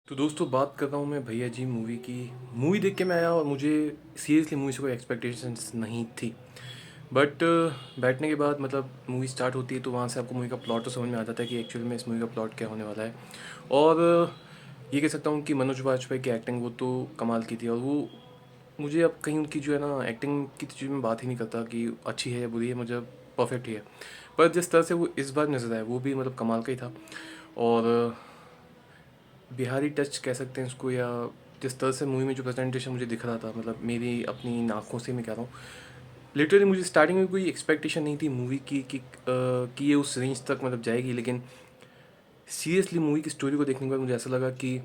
तो दोस्तों बात कर रहा हूँ मैं भैया जी मूवी की। मूवी देख के मैं आया और मुझे सीरियसली मूवी से कोई एक्सपेक्टेशंस नहीं थी। बट बैठने के बाद मतलब मूवी स्टार्ट होती है तो वहाँ से आपको मूवी का प्लॉट तो समझ में आ जाता है कि एक्चुअली में इस मूवी का प्लॉट क्या होने वाला है। और ये कह सकता हूँ कि मनोज वाजपेयी की एक्टिंग वो तो कमाल की थी। और वो मुझे अब कहीं उनकी जो है ना एक्टिंग की चीज़ में बात ही नहीं करता कि अच्छी है या बुरी है, मुझे परफेक्ट ही है। पर जिस तरह से वो इस बार नजर आए वो भी मतलब कमाल का ही था। और बिहारी टच कह सकते हैं इसको, या जिस तरह से मूवी में जो प्रेजेंटेशन मुझे दिख रहा था, मतलब मेरी अपनी आंखों से मैं कह रहा हूँ, लिटरली मुझे स्टार्टिंग में कोई एक्सपेक्टेशन नहीं थी मूवी की कि ये उस रेंज तक मतलब जाएगी। लेकिन सीरियसली मूवी की स्टोरी को देखने के बाद मुझे ऐसा लगा कि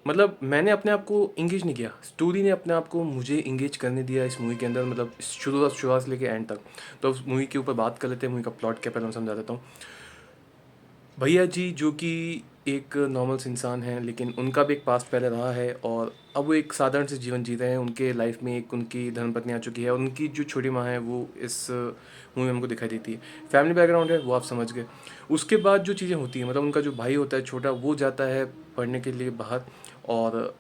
मतलब मैंने अपने आप को इंगेज नहीं किया, स्टोरी ने अपने आप को मुझे इंगेज करने दिया इस मूवी के अंदर, मतलब शुरुआत से लेके एंड तक। तो उस मूवी के ऊपर बात कर लेते हैं, मूवी का प्लॉट क्या पहले मैं समझा देता हूँ। भैया जी जो कि एक नॉर्मल से इंसान हैं, लेकिन उनका भी एक पास्ट पहले रहा है और अब वो एक साधारण से जीवन जी रहे हैं। उनके लाइफ में एक उनकी धर्मपत्नी आ चुकी है और उनकी जो छोटी माँ है वो इस मूवी में हमको दिखाई देती है। फैमिली बैकग्राउंड है वो आप समझ गए। उसके बाद जो चीज़ें होती हैं, मतलब उनका जो भाई होता है छोटा, वो जाता है पढ़ने के लिए बाहर, और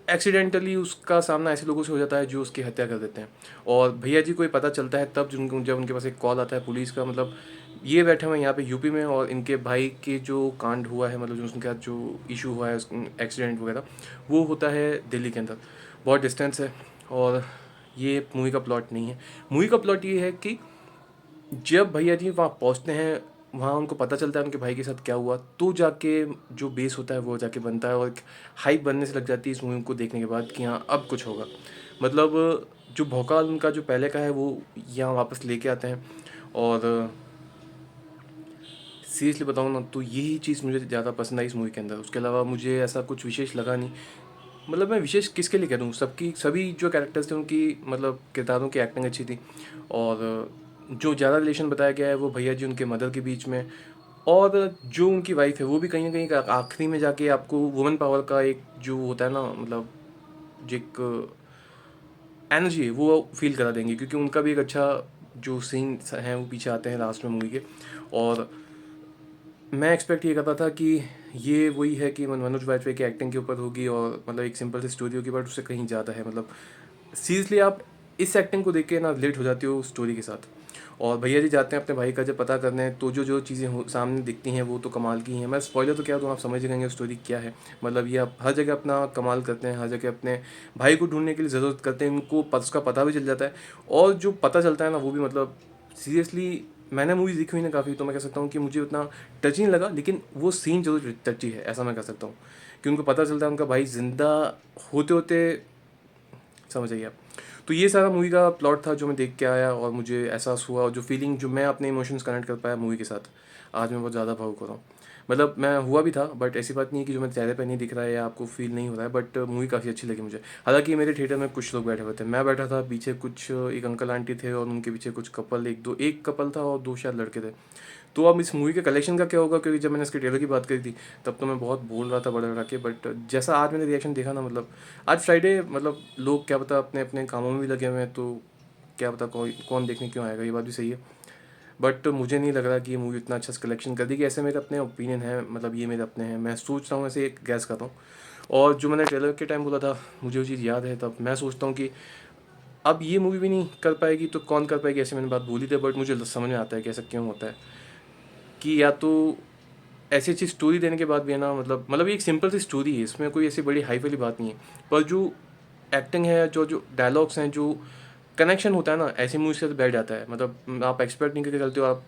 एक्सीडेंटली उसका सामना ऐसे लोगों से हो जाता है जो उसकी हत्या कर देते हैं। और भैया जी को ये पता चलता है तब जब उनके पास एक कॉल आता है पुलिस का, मतलब ये बैठे हुए हैं यहाँ पे यूपी में, और इनके भाई के जो कांड हुआ है, मतलब जो उनके साथ जो इशू हुआ है एक्सीडेंट वगैरह, वो होता है दिल्ली के अंदर। बहुत डिस्टेंस है। और ये मूवी का प्लॉट नहीं है। मूवी का प्लॉट ये है कि जब भैया जी वहाँ पहुँचते हैं, वहाँ उनको पता चलता है उनके भाई के साथ क्या हुआ, तो जाके जो बेस होता है वो जाके बनता है। और एक हाइप बनने से लग जाती है इस मूवी को देखने के बाद कि हाँ अब कुछ होगा। मतलब जो भौकाल उनका जो पहले का है वो यहाँ वापस लेके आते हैं। और सीरियसली बताऊँ ना तो यही चीज़ मुझे ज़्यादा पसंद आई इस मूवी के अंदर। उसके अलावा मुझे ऐसा कुछ विशेष लगा नहीं। मतलब मैं विशेष किसके लिए कह दूँ, सबकी सभी जो कैरेक्टर्स थे उनकी मतलब किरदारों की एक्टिंग अच्छी थी। और जो ज़्यादा रिलेशन बताया गया है वो भैया जी उनके मदर के बीच में, और जो उनकी वाइफ है वो भी कहीं ना कहीं आखिरी में जाके आपको वुमेन पावर का एक जो होता है ना, मतलब जो एक एनर्जी है वो फील करा देंगे, क्योंकि उनका भी एक अच्छा जो सीन है वो पीछे आते हैं लास्ट में मूवी के। और मैं एक्सपेक्ट ये करता था कि ये वही है कि मनोज वाजपेयी की एक्टिंग के ऊपर होगी और मतलब एक सिंपल सी स्टोरी होगी, बट उससे कहीं ज़्यादा है। मतलब सीरियसली आप इस एक्टिंग को देख के ना रिलेट हो जाती हो स्टोरी के साथ। और भैया जी जाते हैं अपने भाई का जब पता करने, तो जो जो चीज़ें सामने दिखती हैं वो तो कमाल की हैं। मैं स्पॉइलर तो क्या दूँ, आप समझ जाएंगे स्टोरी क्या है। मतलब ये आप हर जगह अपना कमाल करते हैं, हर जगह अपने भाई को ढूंढने के लिए ज़रूरत करते हैं, उनको उसका पता भी चल जाता है। और जो पता चलता है ना वो भी मतलब सीरियसली, मैंने मूवीज़ देखी हुई ना काफ़ी, तो मैं कह सकता हूँ कि मुझे उतना टच नहीं लगा, लेकिन वो सीन जरूर टची है, ऐसा मैं कह सकता हूँ। कि उनको पता चलता है उनका भाई जिंदा होते होते, समझ आइए आप। तो ये सारा मूवी का प्लॉट था जो मैं देख के आया और मुझे एहसास हुआ, और जो फीलिंग जो मैं अपने इमोशंस कनेक्ट कर पाया मूवी के साथ, आज मैं बहुत ज़्यादा भावुक हो रहा हूँ। मतलब मैं हुआ भी था, बट ऐसी बात नहीं है कि जो मेरे चेहरे पे नहीं दिख रहा है या आपको फील नहीं हो रहा है, बट मूवी काफ़ी अच्छी लगी मुझे। हालांकि मेरे थिएटर में कुछ लोग बैठे हुए थे, मैं बैठा था, पीछे कुछ एक अंकल आंटी थे और उनके पीछे कुछ कपल, एक कपल था और दो शायद लड़के थे। तो अब इस मूवी के कलेक्शन का क्या होगा, क्योंकि जब मैंने इसके ट्रेलर की बात करी थी तब तो मैं बहुत बोल रहा था बड़ा बड़ा के, बट जैसा आज मैंने रिएक्शन देखा ना, मतलब आज फ्राइडे, मतलब लोग क्या पता अपने अपने कामों में भी लगे हुए हैं, तो क्या पता कौन कौन देखने क्यों आएगा, ये बात भी सही है। बट मुझे नहीं लग रहा कि ये मूवी इतना अच्छा कलेक्शन कर देगी, ऐसे मेरे अपने ओपिनियन है, मतलब ये मेरे अपने हैं, मैं सोच रहा हूँ, ऐसे एक गैस करता हूँ। और जो मैंने ट्रेलर के टाइम बोला था, मुझे वो चीज़ याद है, तब मैं सोचता हूँ कि अब ये मूवी भी नहीं कर पाएगी तो कौन कर पाएगी, ऐसे मैंने बात बोली थी। बट मुझे समझ में आता है कि ऐसा क्यों होता है, कि या तो ऐसी अच्छी स्टोरी देने के बाद भी है ना, मतलब ये एक सिंपल सी स्टोरी है, इसमें कोई ऐसी बड़ी हाई फाई बात नहीं है, पर जो एक्टिंग है, जो जो डायलॉग्स हैं, जो कनेक्शन होता है ना, ऐसी मूवी से तो बैठ जाता है। मतलब आप एक्सपेक्ट नहीं करके चलते हो, आप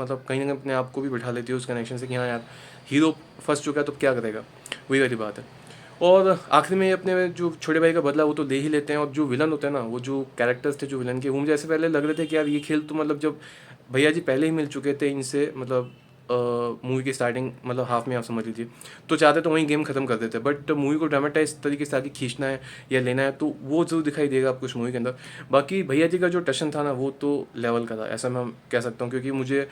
मतलब कहीं ना कहीं अपने आप को भी बिठा लेते हो उस कनेक्शन से कि हाँ यार, हीरो फंस चुका है तो क्या करेगा, वही वाली बात है। और आखिर में अपने जो छोटे भाई का बदला वो तो ले ही लेते हैं, और जो विलन होते हैं ना, वो जो कैरेक्टर्स थे जो विलन के, वो मुझे ऐसे पहले लग रहे थे कि यार ये खेल तो मतलब जब भैया जी पहले ही मिल चुके थे इनसे, मतलब मूवी की स्टार्टिंग मतलब हाफ में आप समझ लीजिए, तो चाहते तो वहीं गेम खत्म कर देते, बट मूवी को ड्रामेटाइज तरीके से आगे खींचना है या लेना है, तो वो जरूर दिखाई देगा आपको इस मूवी के अंदर। बाकी भैया जी का जो टशन था ना वो तो लेवल का था, ऐसा मैं कह सकता हूँ, क्योंकि मुझे,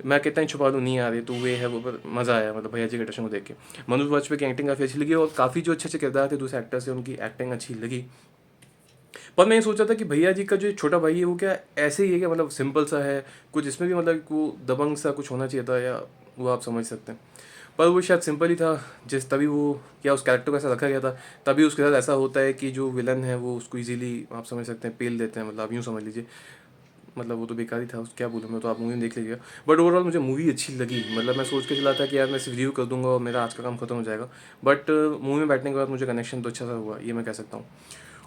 मैं कितना ही छुपा लूँ नहीं आ रही तो वे है वो, पर मज़ा आया मतलब भैया जी के टशन को देख के। मनोज वाजपेयी की एक्टिंग काफ़ी अच्छी लगी, और काफ़ी जो अच्छे अच्छे किरदार थे दूसरे एक्टर से, उनकी एक्टिंग अच्छी लगी। पर मैं ये सोचा था कि भैया जी का जो छोटा भाई है वो क्या ऐसे ही है, क्या मतलब सिंपल सा है, कुछ इसमें भी मतलब वो दबंग सा कुछ होना चाहिए था, या वो आप समझ सकते हैं। पर वो शायद सिंपल ही था, जिस तभी वो या उस कैरेक्टर को ऐसा रखा गया था, तभी उसके साथ ऐसा होता है कि जो विलन है वो उसको इजीली आप समझ सकते हैं पेल देते हैं, मतलब आप यूँ समझ लीजिए। मतलब वो तो बेकार ही था, उस क्या बोलूँ मैं, तो आप मूवी में देख लीजिएगा। बट ओवरऑल मुझे मूवी अच्छी लगी, मतलब मैं सोच के चला था कि यार मैं सिर्फ रिव्यू कर दूंगा और मेरा आज का काम खत्म हो जाएगा। बट मूवी में बैठने के बाद मुझे कनेक्शन तो अच्छा सा हुआ, ये मैं कह सकता हूँ।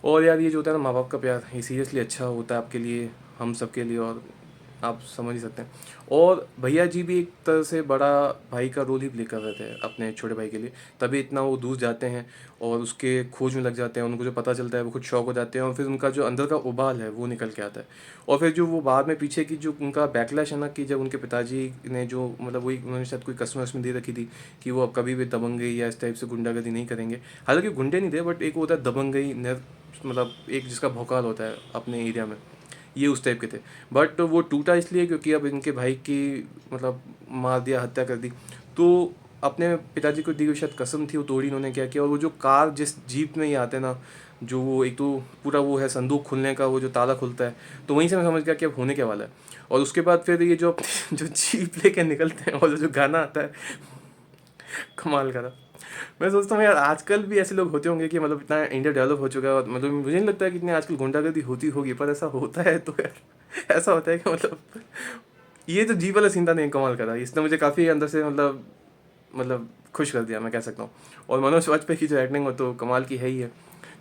और यार ये जो होता है ना माँ बाप का प्यार, ये सीरियसली अच्छा होता है आपके लिए, हम सब के लिए, और आप समझ ही सकते हैं। और भैया जी भी एक तरह से बड़ा भाई का रोल ही प्ले कर रहे थे अपने छोटे भाई के लिए, तभी इतना वो दूर जाते हैं और उसके खोज में लग जाते हैं। उनको जो पता चलता है वो खुद शौक हो जाते हैं, और फिर उनका जो अंदर का उबाल है वो निकल के आता है। और फिर जो वो बाद में पीछे की जो उनका बैकलैश है ना, कि जब उनके पिताजी ने जो मतलब वही उन्होंने शायद कोई कस्टमर्स में दे रखी थी कि वो अब कभी भी दबंगई या इस टाइप से गुंडागर्दी नहीं करेंगे। हालांकि गुंडे नहीं थे, बट एक होता है दबंगई, मतलब एक जिसका भौकाल होता है अपने एरिया में, ये उस टाइप के थे। बट वो टूटा इसलिए क्योंकि अब इनके भाई की मतलब मार दिया, हत्या कर दी। तो अपने पिताजी को दी हुई शायद कसम थी, वो तोड़ी इन्होंने, क्या किया। और वो जो कार जिस जीप में ये आते हैं ना, जो वो एक तो पूरा वो है संदूक खुलने का, वो जो ताला खुलता है, तो वहीं से मैं समझ गया कि अब होने के वाला है। और उसके बाद फिर ये जो जो जीप लेके निकलते हैं और जो गाना आता है, कमाल का था। मैं सोचता हूँ यार आजकल भी ऐसे लोग होते होंगे कि मतलब इतना इंडिया डेवलप हो चुका है, और मतलब मुझे नहीं लगता है कि इतनी आजकल गुंडागर्दी होती होगी, पर ऐसा होता है तो यार ऐसा होता है कि मतलब ये जो जी वाला सीन था नहीं, कमाल का था। इसने मुझे काफ़ी अंदर से मतलब खुश कर दिया, मैं कह सकता हूँ। और मनोज वाजपेयी की जो एक्टिंग हो तो कमाल की है ही है,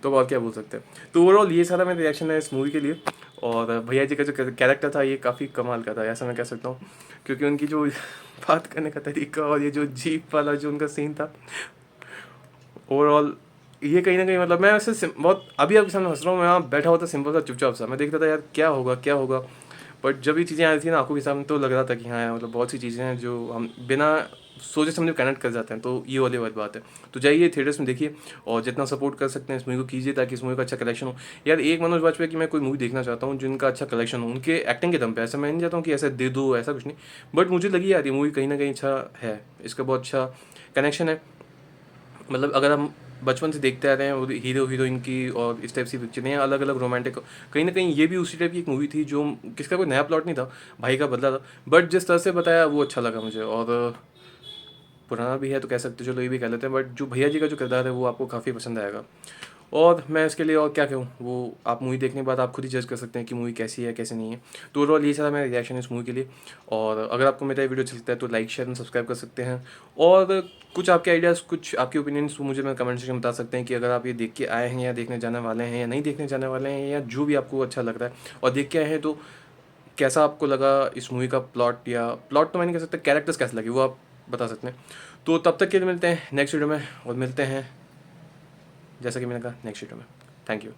तो और क्या बोल सकते हैं। तो ओवरऑल ये सारा मेरा रिएक्शन है इस मूवी के लिए। और भैया जी का जो कैरेक्टर था ये काफ़ी कमाल का था, ऐसा मैं कह सकता हूँ। क्योंकि उनकी जो बात करने का तरीका और ये जो जीप वाला जो उनका सीन था, ओवरऑल ये कहीं ना कहीं मतलब मैं ऐसे बहुत अभी आपके सामने हंस रहा हूँ, मैं वहाँ बैठा हुआ था सिंपल सा चुपचाप सा, मैं देखता था यार क्या होगा क्या होगा। बट जब ये चीज़ें आ रही थी ना आंखों के सामने, तो लग रहा था कि हाँ यार मतलब बहुत सी चीज़ें हैं जो हम बिना सोचे समझे कनेक्ट कर जाते हैं। तो ये वाली बात है। तो जाइए थिएटर्स में देखिए, और जितना सपोर्ट कर सकते हैं इस मूवी को कीजिए, ताकि इस मूवी का अच्छा कलेक्शन हो। यार एक मनोज वाजपेयी की मैं कोई मूवी देखना चाहता हूँ जिनका अच्छा कलेक्शन हो, उनके एक्टिंग के दम पे। ऐसा मैं नहीं चाहता हूँ कि ऐसा दे दो, ऐसा कुछ नहीं। बट मुझे लगी यार ये मूवी कहीं ना कहीं अच्छा है, इसका बहुत अच्छा कनेक्शन है। मतलब अगर हम बचपन से देखते आ रहे हैं और हीरो हीरोइन की और इस टाइप की पिक्चरें अलग अलग रोमांटिक, कहीं ना कहीं ये भी उसी टाइप की एक मूवी थी जो किसका कोई नया प्लॉट नहीं था, भाई का बदला था। बट जिस तरह से बताया वो अच्छा लगा मुझे। और पुराना भी है तो कह सकते हो, चलो ये भी कह लेते हैं। बट जो भैया जी का जो किरदार है वो आपको काफ़ी पसंद आएगा। और मैं इसके लिए और क्या कहूँ, वो आप मूवी देखने के बाद आप खुद ही जज कर सकते हैं कि मूवी कैसी है कैसी नहीं है। तो ओवरऑल ये सारा मेरा रिएक्शन है इस मूवी के लिए। और अगर आपको मेरा वीडियो अच्छा लगता है तो लाइक शेयर एंड सब्सक्राइब कर सकते हैं। और कुछ आपके आइडियाज़, कुछ आपके ओपिनियंस मुझे मैं कमेंट सेक्शन में बता सकते हैं कि अगर आप ये देख के आए हैं या देखने जाने वाले हैं या नहीं देखने जाने वाले हैं, या जो भी आपको अच्छा लग रहा है और देख के आए हैं, तो कैसा आपको लगा इस मूवी का प्लॉट, या प्लॉट तो मैं नहीं कह सकता, कैरेक्टर्स कैसे लगे वो आप बता सकते हैं। तो तब तक के लिए मिलते हैं नेक्स्ट वीडियो में, और मिलते हैं जैसा कि मैंने कहा नेक्स्ट वीडियो में। Thank you.